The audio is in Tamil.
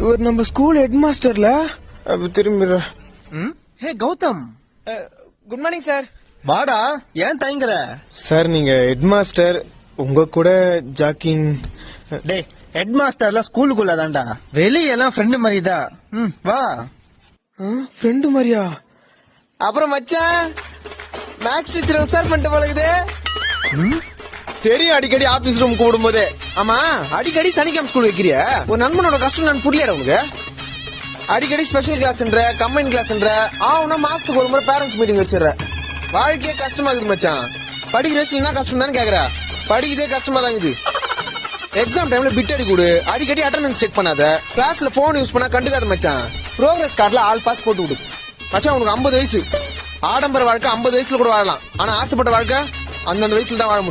இவர் நம்ம ஸ்கூல் ஹெட் மாஸ்டர்ல திரும்பி. ஹே கௌதம், குட் மார்னிங் சார். வாடா, ஏன் தயங்குற? சார் நீங்க ஹெட் மாஸ்டர், உங்க கூட ஜாக்கிங். டேய், ஹெட் மாஸ்டர்ல ஸ்கூலுக்குள்ள தான்டா, வெளியெல்லாம் ஃப்ரெண்டு மாதிரி தான். வா. ஃப்ரெண்டு மாதிரியா? அப்புறம் மச்சான் மேக்ஸ் டீச்சர் உசார் பண்ணிட்டு பழகுது. தெரியும், அடிக்கடி ஆபீஸ் ரூம் கூடும் போதே. ஆமா, அடிக்கடி சனிக்கிழமை ஸ்கூல் வைக்கிறிய. ஒரு நண்பனோட கஷ்டம் நான் புரியல உனக்கு. அடிக்கடி ஸ்பெஷல் கிளாஸ்ன்ற, கம்பைன் கிளாஸ்ன்ற, ஆனா மாசத்துக்கு ஒரு முறை பேரண்ட்ஸ் மீட்டிங் வச்சிடற. வாழ்க்கையே கஷ்டமா இருக்குது மச்சான். படிக்கிற என்ன கஷ்டம் தானே கேக்குற? படிக்கிறதே கஷ்டமா தான் இருக்குது. எக்ஸாம் டைம்ல பிட் அடி கொடு, அடிக்கடி அட்டெண்டன்ஸ் செக் பண்ணாத, கிளாஸ்ல போன் யூஸ் பண்ணா கண்டுக்காத மச்சான். ப்ரோக்ரஸ் கார்டுல ஆல் பாஸ் போட்டு விடு மச்சான். உனக்கு 50 வயசு. ஆடம்பர வாழ்க்கை 50 வயசுல கூட வாழலாம், ஆனா ஆசைப்பட்ட வாழ்க்கை அந்தந்த வயசுல தான் வாழ முடியும்.